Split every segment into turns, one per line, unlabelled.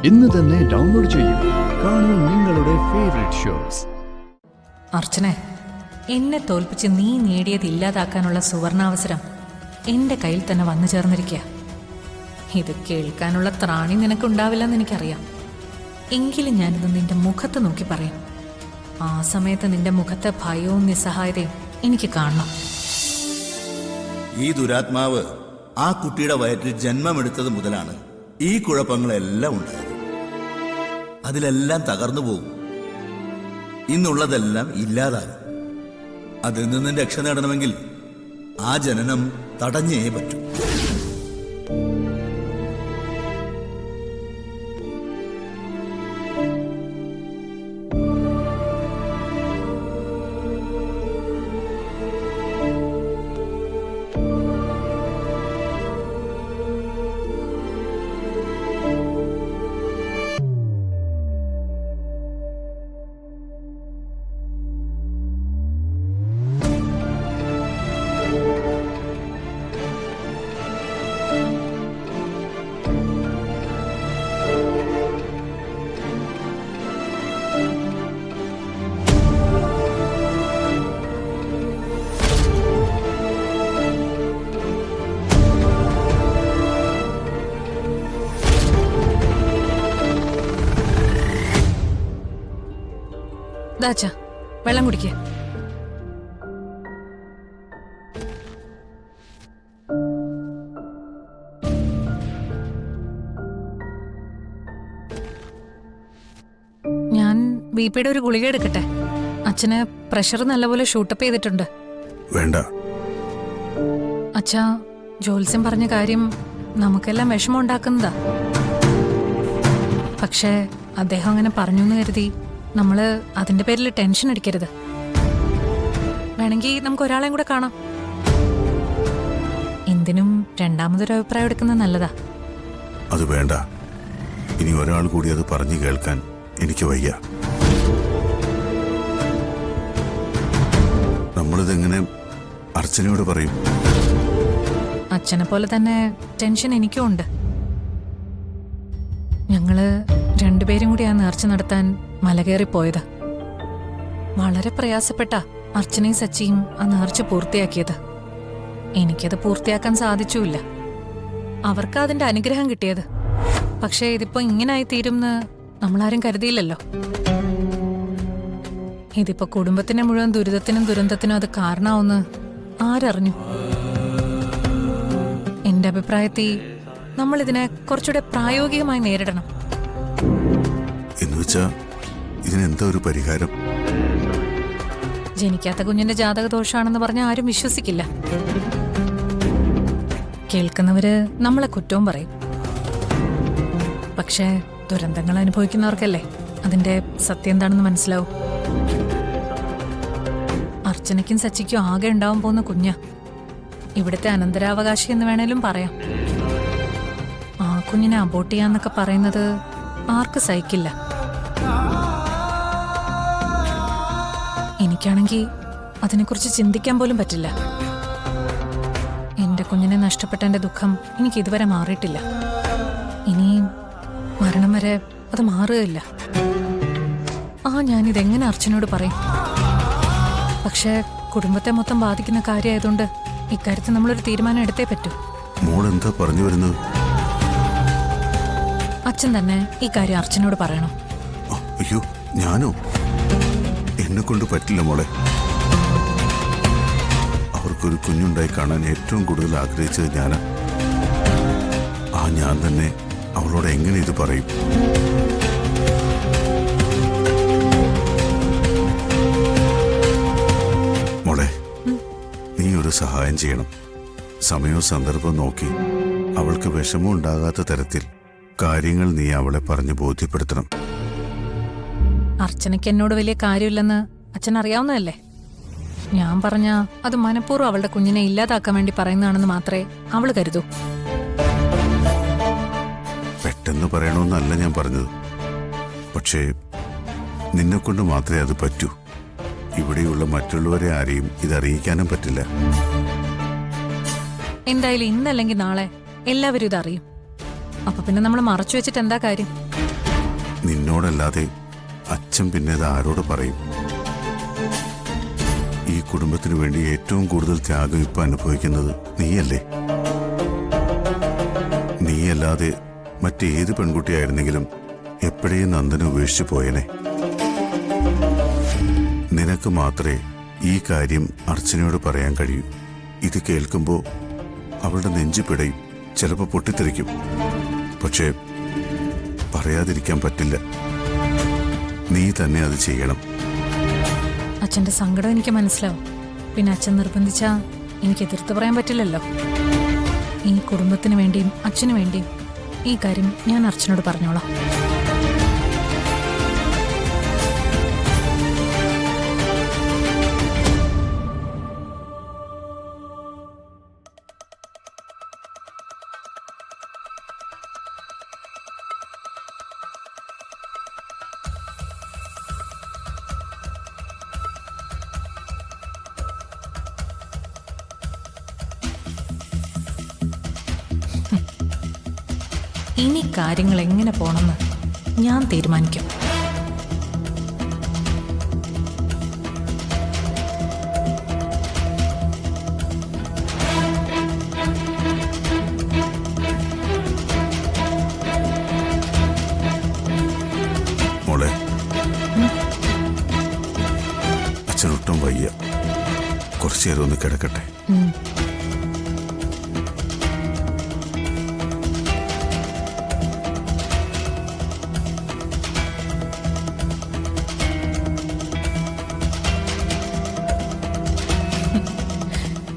ഇന്ന് തന്നെ ഡൗൺലോഡ് ചെയ്യൂ. കാണൂ നിങ്ങളുടെ ഫേവറേറ്റ് ഷോസ്.
അർച്ചനെ, എന്നെ തോൽപ്പിച്ച് നീ നേടിയത് ഇല്ലാതാക്കാനുള്ള സുവർണാവസരം എൻ്റെ കയ്യിൽ തന്നെ വന്നു ചേർന്നിരിക്കുക. ഇത് കേൾക്കാനുള്ള ത്രാണി നിനക്കുണ്ടാവില്ലെന്ന് എനിക്കറിയാം. എങ്കിലും ഞാനിത് നിന്റെ മുഖത്ത് നോക്കി പറയും. ആ സമയത്ത് നിന്റെ മുഖത്തെ ഭയവും നിസ്സഹായതയും എനിക്ക് കാണണം.
ഈ ദുരാത്മാവ് ആ കുട്ടിയുടെ വയറ്റിൽ ജന്മമെടുത്തത് മുതലാണ് ഈ കുഴപ്പങ്ങളെല്ലാം ഉണ്ടായത്. അതിലെല്ലാം തകർന്നു പോകും. ഇന്നുള്ളതെല്ലാം ഇല്ലാതാകും. അതിൽ നിന്ന് രക്ഷ നേടണമെങ്കിൽ ആ ജനനം തടഞ്ഞേ പറ്റൂ.
ദാച്ച, വെള്ളം കുടിക്കേ. ഞാൻ ബിപിയുടെ ഒരു ഗുളിക എടുക്കട്ടെ? അച്ഛന് പ്രഷർ നല്ലപോലെ ഷൂട്ടപ്പ് ചെയ്തിട്ടുണ്ട്.
വേണ്ട.
അച്ഛാ, ജോത്സ്യം പറഞ്ഞ കാര്യം നമുക്കെല്ലാം വിഷമം ഉണ്ടാക്കുന്നതാ. പക്ഷേ അദ്ദേഹം അങ്ങനെ പറഞ്ഞു എന്ന് കരുതി നമ്മള് അതിന്റെ പേരിൽ ടെൻഷൻ അടിക്കരുത്. വേണമെങ്കിൽ നമുക്ക് ഒരാളെയും കൂടെ കാണാം. എന്തിനും രണ്ടാമതൊരു അഭിപ്രായം എടുക്കുന്നത് നല്ലതാ.
അത് വേണ്ട. ഇനി ഒരാൾ കൂടി അത് പറഞ്ഞു കേൾക്കാൻ എനിക്ക് വയ്യ. നമ്മളിതെങ്ങനെ അർച്ചനയോട് പറയും?
അച്ഛനെ പോലെ തന്നെ ടെൻഷൻ എനിക്കും ഉണ്ട്. ഞങ്ങള് രണ്ടുപേരും കൂടി ആ നേർച്ച നടത്താൻ മലകേറിപ്പോയത്. വളരെ പ്രയാസപ്പെട്ട അർച്ചനയും സച്ചിയും ആ നേർച്ച പൂർത്തിയാക്കിയത്. എനിക്കത് പൂർത്തിയാക്കാൻ സാധിച്ചുമില്ല. അവർക്ക് അതിന്റെ അനുഗ്രഹം കിട്ടിയത്. പക്ഷേ ഇതിപ്പോ ഇങ്ങനായി തീരുമെന്ന് നമ്മളാരും കരുതിയില്ലല്ലോ. ഇതിപ്പോ കുടുംബത്തിന്റെ മുഴുവൻ ദുരിതത്തിനും ദുരന്തത്തിനും അത് കാരണമാവുമെന്ന് ആരറിഞ്ഞു? എന്റെ അഭിപ്രായത്തിൽ നമ്മൾ ഇതിനെ കുറച്ചുകൂടെ പ്രായോഗികമായി നേരിടണം.
എന്നുവെച്ചാ ഇതിനെന്താ ഒരു പരിഹാരം?
ജനിക്കാത്ത കുഞ്ഞിന്റെ ജാതക ദോഷാണെന്ന് പറഞ്ഞാൽ ആരും വിശ്വസിക്കില്ല. കേൾക്കുന്നവര് നമ്മളെ കുറ്റവും പറയും. പക്ഷേ ദുരന്തങ്ങൾ അനുഭവിക്കുന്നവർക്കല്ലേ അതിന്റെ സത്യം എന്താണെന്ന് മനസ്സിലാവും. അർച്ചനയ്ക്കും സച്ചിക്കും ആകെ ഉണ്ടാവാൻ പോകുന്ന കുഞ്ഞ ഇവിടുത്തെ അനന്തരാവകാശി എന്ന് വേണേലും പറയാം. ആ കുഞ്ഞിനെ അബോർട്ട് ചെയ്യാന്നൊക്കെ പറയുന്നത് ആർക്ക് സഹിക്കില്ല. എനിക്കാണെങ്കിൽ അതിനെക്കുറിച്ച് ചിന്തിക്കാൻ പോലും പറ്റില്ല. എന്റെ കുഞ്ഞിനെ നഷ്ടപ്പെട്ട എന്റെ ദുഃഖം എനിക്ക് ഇതുവരെ മാറിയിട്ടില്ല. ഇനി മരണം വരെ അത് മാറുകയില്ല. ഞാനിതെങ്ങനെ അർച്ചനോട് പറയും? പക്ഷേ കുടുംബത്തെ മൊത്തം ബാധിക്കുന്ന കാര്യമായതുകൊണ്ട് ഇക്കാര്യത്തിൽ നമ്മളൊരു തീരുമാനം എടുത്തേ പറ്റൂ.
മോളെന്താ പറഞ്ഞു വരുന്നത്?
അച്ഛൻ തന്നെ ഈ കാര്യം അർച്ചനോട് പറയണം.
അയ്യോ, ഞാനോ? എന്നെ കൊണ്ട് പറ്റില്ല മോളെ. അവർക്കൊരു കുഞ്ഞുണ്ടായി കാണാൻ ഏറ്റവും കൂടുതൽ ആഗ്രഹിച്ചത് ഞാനാ. ഞാൻ തന്നെ അവളോട് എങ്ങനെ ഇത് പറയും? മോളെ, നീ ഒരു സഹായം ചെയ്യണം. സമയവും സന്ദർഭവും നോക്കി അവൾക്ക് വിഷമം ഉണ്ടാകാത്ത തരത്തിൽ കാര്യങ്ങൾ നീ അവളെ പറഞ്ഞ് ബോധ്യപ്പെടുത്തണം.
അർച്ചനയ്ക്ക് എന്നോട് വലിയ കാര്യമില്ലെന്ന് അച്ഛൻ അറിയാവുന്നതല്ലേ. ഞാൻ പറഞ്ഞ അത് മനഃപൂർവ്വം അവളുടെ കുഞ്ഞിനെ ഇല്ലാതാക്കാൻ വേണ്ടി പറയുന്നതാണെന്ന് മാത്രമേ അവള് കരുതൂ.
പെട്ടെന്ന് പറയണമെന്നല്ല ഞാൻ പറഞ്ഞത്. പക്ഷേ നിന്നെക്കൊണ്ട് മാത്രമേ അത് പറ്റൂ. ഇവിടെയുള്ള മറ്റുള്ളവരെ ആരെയും ഇതറിയിക്കാനും പറ്റില്ല.
എന്തായാലും ഇന്നല്ലെങ്കിൽ നാളെ എല്ലാവരും ഇതറിയും. അപ്പൊ പിന്നെ നമ്മൾ മറച്ചു വെച്ചിട്ട് എന്താ കാര്യം?
നിന്നോടല്ലാതെ അച്ഛൻ പിന്നെ ഇത് ആരോട് പറയും? ഈ കുടുംബത്തിന് വേണ്ടി ഏറ്റവും കൂടുതൽ ത്യാഗം ഇപ്പൊ അനുഭവിക്കുന്നത് നീയല്ലേ? നീയല്ലാതെ മറ്റേത് പെൺകുട്ടിയായിരുന്നെങ്കിലും എപ്പോഴേ നന്ദനെ ഉപേക്ഷിച്ചു പോയനെ. നിനക്ക് മാത്രമേ ഈ കാര്യം അർച്ചനയോട് പറയാൻ കഴിയൂ. ഇത് കേൾക്കുമ്പോൾ അവളുടെ നെഞ്ചു പിടയും, ചിലപ്പോൾ പൊട്ടിത്തെറിക്കും. പക്ഷേ പറയാതിരിക്കാൻ പറ്റില്ല. നീ തന്നെ അത് ചെയ്യണം.
അച്ഛന്റെ സങ്കടം എനിക്ക് മനസ്സിലാവും. പിന്നെ അച്ഛൻ നിർബന്ധിച്ചാ എനിക്ക് എതിർത്ത് പറയാൻ പറ്റില്ലല്ലോ. ഈ കുടുംബത്തിന് വേണ്ടിയും അച്ഛനു വേണ്ടിയും ഈ കാര്യം ഞാൻ അർച്ചനോട് പറഞ്ഞോളാം. ഇനി കാര്യങ്ങൾ എങ്ങനെ പോണെന്ന് ഞാൻ തീരുമാനിക്കും.
മോളെ, അച്ഛനൊട്ടും വയ്യ. കുറച്ചു നേരം ഒന്ന് കിടക്കട്ടെ.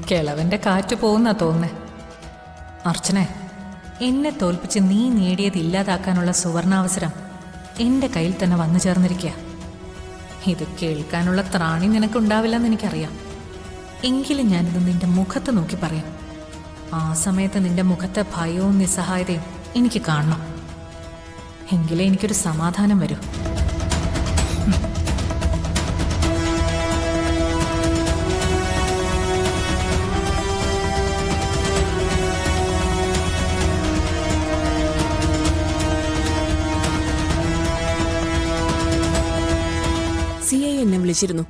കിളവന്റെ കാറ്റ് പോകുന്ന തോന്നേ. അർച്ചനെ, എന്നെ തോൽപ്പിച്ച് നീ നേടിയത് ഇല്ലാതാക്കാനുള്ള സുവർണാവസരം എന്റെ കയ്യിൽ തന്നെ വന്നു ചേർന്നിരിക്കുക. ഇത് കേൾക്കാനുള്ള ത്രാണി നിനക്കുണ്ടാവില്ലെന്ന് എനിക്കറിയാം. എങ്കിലും ഞാനിത് നിന്റെ മുഖത്ത് നോക്കി പറയാം. ആ സമയത്ത് നിന്റെ മുഖത്തെ ഭയവും നിസ്സഹായതയും എനിക്ക് കാണണം. എങ്കിലേ എനിക്കൊരു സമാധാനം വരൂ.
CI എന്നെ വിളിച്ചിരുന്നു.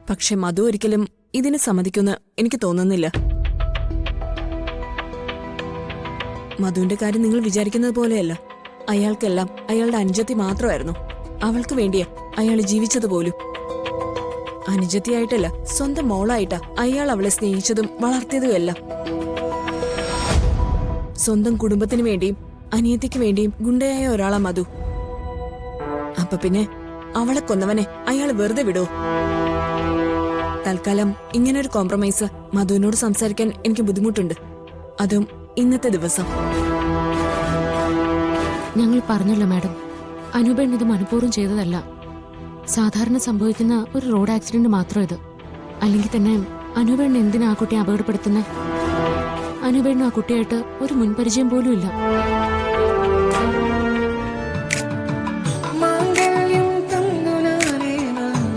പക്ഷെ മധു ഒരിക്കലും ഇതിന് സമ്മതിക്കുമെന്ന് എനിക്ക് തോന്നുന്നില്ല. മധുവിന്റെ കാര്യം നിങ്ങൾ വിചാരിക്കുന്നത് പോലെയല്ല. അയാൾക്കെല്ലാം അയാളുടെ അനുജത്തി മാത്രമായിരുന്നു. അവൾക്ക് വേണ്ടിയാ അയാൾ ജീവിച്ചതുപോലും. അനുജത്തിയായിട്ടല്ല, സ്വന്തം മോളായിട്ടാ അയാൾ അവളെ സ്നേഹിച്ചതും വളർത്തിയതുമെല്ലാം. സ്വന്തം കുടുംബത്തിന് വേണ്ടിയും അനിയത്തിക്ക് വേണ്ടിയും ഗുണ്ടയായ ഒരാളാ മധു. അപ്പൊ പിന്നെ അവളെ കൊന്നവനെ അയാൾ വെറുതെ വിടോ? തൽക്കാലം ഇങ്ങനൊരു കോംപ്രമൈസ് മധുവിനോട് സംസാരിക്കാൻ എനിക്ക് ബുദ്ധിമുട്ടുണ്ട്. അതും ഇന്നത്തെ ദിവസം.
ഞങ്ങൾ പറഞ്ഞല്ലോ മാഡം, അനൂപേൺ ഇത് മനഃപൂർവ്വം ചെയ്തതല്ല. സാധാരണ സംഭവിക്കുന്ന ഒരു റോഡ് ആക്സിഡന്റ് മാത്രം ഇത്. അല്ലെങ്കിൽ തന്നെ അനൂപേൺ എന്തിനാ ആ കുട്ടിയെ അപകടപ്പെടുത്തുന്നത്? അനൂപേണിനും ആ കുട്ടിയായിട്ട് ഒരു മുൻപരിചയം പോലും ഇല്ല.